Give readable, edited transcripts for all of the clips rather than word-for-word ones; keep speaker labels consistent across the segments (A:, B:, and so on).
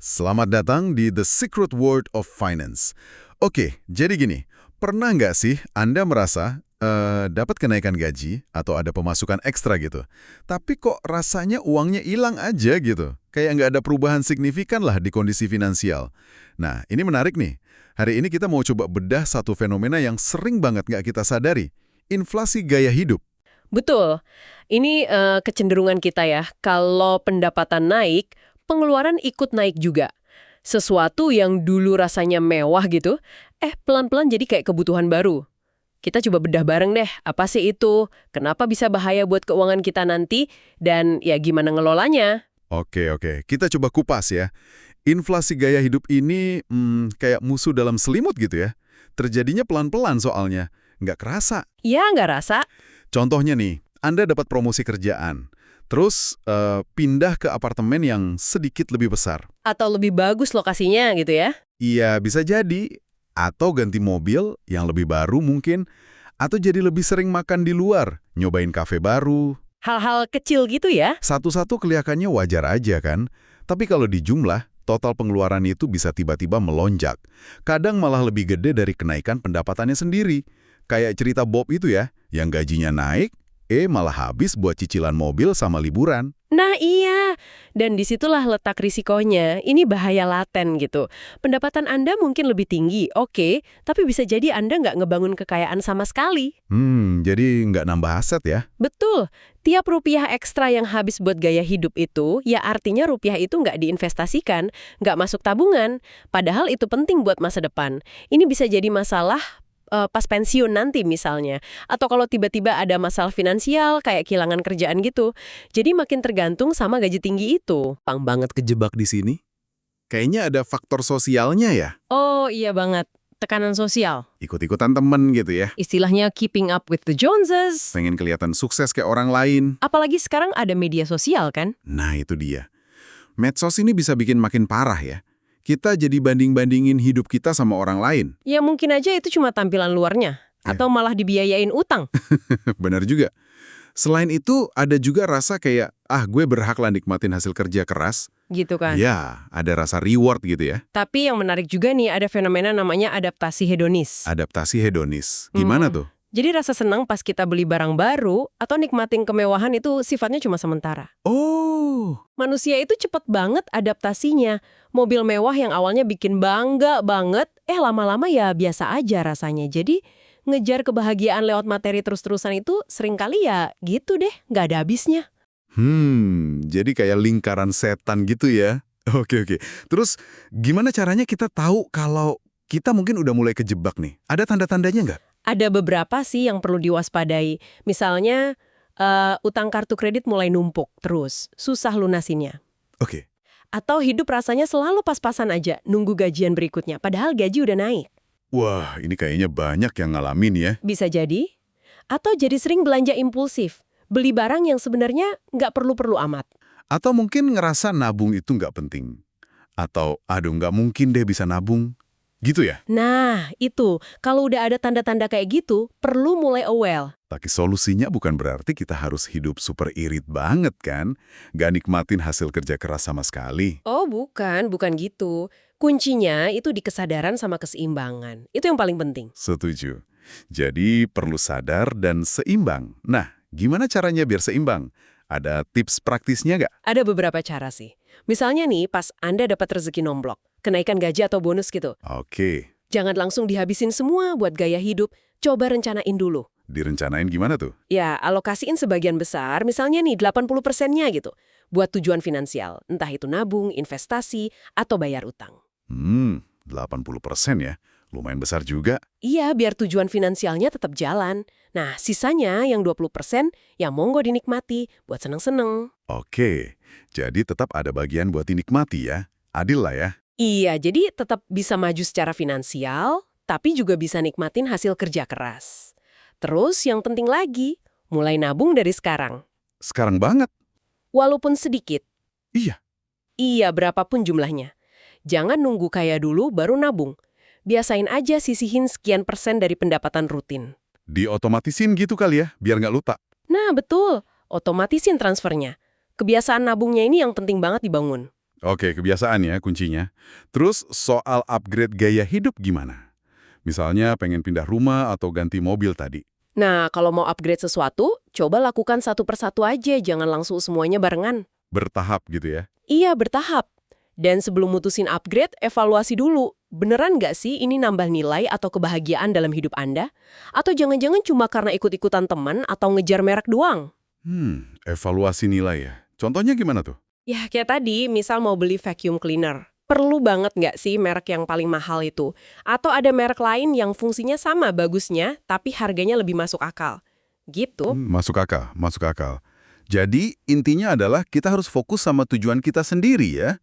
A: Selamat datang di The Secret World of Finance. Oke, jadi gini, pernah nggak sih Anda merasa dapat kenaikan gaji atau ada pemasukan ekstra gitu, tapi kok rasanya uangnya hilang aja gitu? Kayak nggak ada perubahan signifikan lah di kondisi finansial. Nah, ini menarik nih. Hari ini kita mau coba bedah satu fenomena yang sering banget nggak kita sadari. Inflasi gaya hidup.
B: Betul. Ini kecenderungan kita ya, kalau pendapatan naik, pengeluaran ikut naik juga. Sesuatu yang dulu rasanya mewah gitu, pelan-pelan jadi kayak kebutuhan baru. Kita coba bedah bareng deh, apa sih itu? Kenapa bisa bahaya buat keuangan kita nanti? Dan ya gimana ngelolanya?
A: Oke, kita coba kupas ya. Inflasi gaya hidup ini kayak musuh dalam selimut gitu ya. Terjadinya pelan-pelan soalnya, nggak kerasa.
B: Ya nggak rasa?
A: Contohnya nih, Anda dapat promosi kerjaan, terus pindah ke apartemen yang sedikit lebih besar.
B: Atau lebih bagus lokasinya gitu ya?
A: Iya, bisa jadi. Atau ganti mobil yang lebih baru mungkin. Atau jadi lebih sering makan di luar, nyobain kafe baru.
B: Hal-hal kecil gitu ya?
A: Satu-satu kelihatannya wajar aja kan? Tapi kalau dijumlah, total pengeluaran itu bisa tiba-tiba melonjak. Kadang malah lebih gede dari kenaikan pendapatannya sendiri. Kayak cerita Bob itu ya, yang gajinya naik, malah habis buat cicilan mobil sama liburan.
B: Nah iya, dan disitulah letak risikonya. Ini bahaya laten gitu. Pendapatan Anda mungkin lebih tinggi, oke, tapi bisa jadi Anda nggak ngebangun kekayaan sama sekali.
A: Jadi nggak nambah aset ya?
B: Betul, tiap rupiah ekstra yang habis buat gaya hidup itu, ya artinya rupiah itu nggak diinvestasikan, nggak masuk tabungan. Padahal itu penting buat masa depan. Ini bisa jadi masalah pas pensiun nanti misalnya. Atau kalau tiba-tiba ada masalah finansial kayak kehilangan kerjaan gitu. Jadi makin tergantung sama gaji tinggi itu.
A: Pang banget kejebak di sini. Kayaknya ada faktor sosialnya ya.
B: Oh iya banget, tekanan sosial.
A: Ikut-ikutan temen gitu ya.
B: Istilahnya keeping up with the Joneses.
A: Pengen kelihatan sukses kayak orang lain.
B: Apalagi sekarang ada media sosial kan?
A: Nah itu dia. Medsos ini bisa bikin makin parah ya. Kita jadi banding-bandingin hidup kita sama orang lain.
B: Ya mungkin aja itu cuma tampilan luarnya.
A: Ya.
B: Atau malah dibiayain utang.
A: Benar juga. Selain itu, ada juga rasa kayak, gue berhak lah nikmatin hasil kerja keras.
B: Gitu kan.
A: Ya, ada rasa reward gitu ya.
B: Tapi yang menarik juga nih, ada fenomena namanya adaptasi hedonis.
A: Adaptasi hedonis. Gimana tuh?
B: Jadi rasa senang pas kita beli barang baru atau nikmatin kemewahan itu sifatnya cuma sementara.
A: Oh,
B: Manusia itu cepet banget adaptasinya. Mobil mewah yang awalnya bikin bangga banget, lama-lama ya biasa aja rasanya. Jadi ngejar kebahagiaan lewat materi terus-terusan itu seringkali ya gitu deh, nggak ada habisnya.
A: jadi kayak lingkaran setan gitu ya. Oke. Terus gimana caranya kita tahu kalau kita mungkin udah mulai kejebak nih? Ada tanda-tandanya nggak?
B: Ada beberapa sih yang perlu diwaspadai. Misalnya, utang kartu kredit mulai numpuk terus, susah lunasinnya.
A: Oke.
B: Atau hidup rasanya selalu pas-pasan aja, nunggu gajian berikutnya, padahal gaji udah naik.
A: Wah, ini kayaknya banyak yang ngalamin ya.
B: Bisa jadi. Atau jadi sering belanja impulsif, beli barang yang sebenarnya nggak perlu-perlu amat.
A: Atau mungkin ngerasa nabung itu nggak penting. Atau, nggak mungkin deh bisa nabung. Gitu ya?
B: Nah, itu. Kalau udah ada tanda-tanda kayak gitu, perlu mulai aware.
A: Tapi solusinya bukan berarti kita harus hidup super irit banget kan? Nggak nikmatin hasil kerja keras sama sekali.
B: Oh, bukan gitu. Kuncinya itu di kesadaran sama keseimbangan. Itu yang paling penting.
A: Setuju. Jadi perlu sadar dan seimbang. Nah, gimana caranya biar seimbang? Ada tips praktisnya nggak?
B: Ada beberapa cara sih. Misalnya nih, pas Anda dapat rezeki nomblok, kenaikan gaji atau bonus gitu.
A: Oke.
B: Jangan langsung dihabisin semua buat gaya hidup. Coba rencanain dulu.
A: Direncanain gimana tuh?
B: Ya, alokasiin sebagian besar, misalnya nih 80%-nya gitu, buat tujuan finansial. Entah itu nabung, investasi, atau bayar utang.
A: 80% ya. Lumayan besar juga.
B: Iya, biar tujuan finansialnya tetap jalan. Nah, sisanya yang 20%, ya monggo dinikmati buat seneng-seneng.
A: Oke. Jadi tetap ada bagian buat dinikmati ya. Adil lah ya.
B: Iya, jadi tetap bisa maju secara finansial, tapi juga bisa nikmatin hasil kerja keras. Terus yang penting lagi, mulai nabung dari sekarang.
A: Sekarang banget.
B: Walaupun sedikit.
A: Iya.
B: Iya, berapapun jumlahnya. Jangan nunggu kaya dulu baru nabung. Biasain aja sisihin sekian persen dari pendapatan rutin.
A: Diotomatisin gitu kali ya, biar nggak lupa.
B: Nah, betul. Otomatisin transfernya. Kebiasaan nabungnya ini yang penting banget dibangun.
A: Oke, kebiasaan ya kuncinya. Terus soal upgrade gaya hidup gimana? Misalnya pengen pindah rumah atau ganti mobil tadi.
B: Nah, kalau mau upgrade sesuatu, coba lakukan satu persatu aja, jangan langsung semuanya barengan.
A: Bertahap gitu ya.
B: Iya, bertahap. Dan sebelum mutusin upgrade, evaluasi dulu. Beneran nggak sih ini nambah nilai atau kebahagiaan dalam hidup Anda? Atau jangan-jangan cuma karena ikut-ikutan teman atau ngejar merek doang?
A: Evaluasi nilai ya. Contohnya gimana tuh?
B: Ya, kayak tadi, misal mau beli vacuum cleaner. Perlu banget nggak sih merek yang paling mahal itu? Atau ada merek lain yang fungsinya sama bagusnya, tapi harganya lebih masuk akal? Gitu.
A: Masuk akal, masuk akal. Jadi intinya adalah kita harus fokus sama tujuan kita sendiri ya.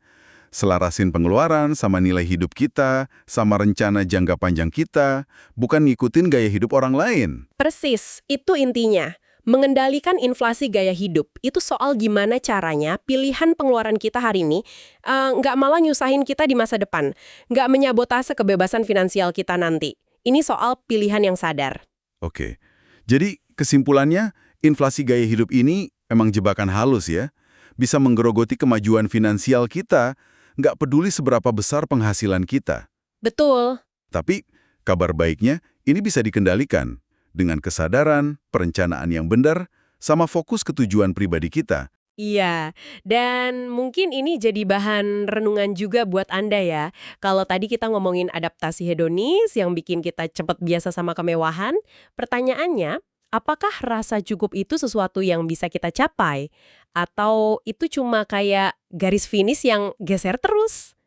A: Selarasin pengeluaran sama nilai hidup kita, sama rencana jangka panjang kita, bukan ngikutin gaya hidup orang lain.
B: Persis, itu intinya. Mengendalikan inflasi gaya hidup, itu soal gimana caranya pilihan pengeluaran kita hari ini nggak malah nyusahin kita di masa depan, nggak menyabotase kebebasan finansial kita nanti. Ini soal pilihan yang sadar.
A: Oke, jadi kesimpulannya, inflasi gaya hidup ini emang jebakan halus ya. Bisa menggerogoti kemajuan finansial kita, nggak peduli seberapa besar penghasilan kita.
B: Betul.
A: Tapi kabar baiknya, ini bisa dikendalikan dengan kesadaran, perencanaan yang benar, sama fokus ke tujuan pribadi kita.
B: Iya, dan mungkin ini jadi bahan renungan juga buat Anda ya. Kalau tadi kita ngomongin adaptasi hedonis yang bikin kita cepat biasa sama kemewahan, pertanyaannya, apakah rasa cukup itu sesuatu yang bisa kita capai? Atau itu cuma kayak garis finish yang geser terus?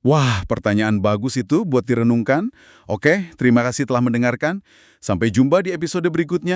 A: Wah, pertanyaan bagus itu buat direnungkan. Oke, terima kasih telah mendengarkan. Sampai jumpa di episode berikutnya.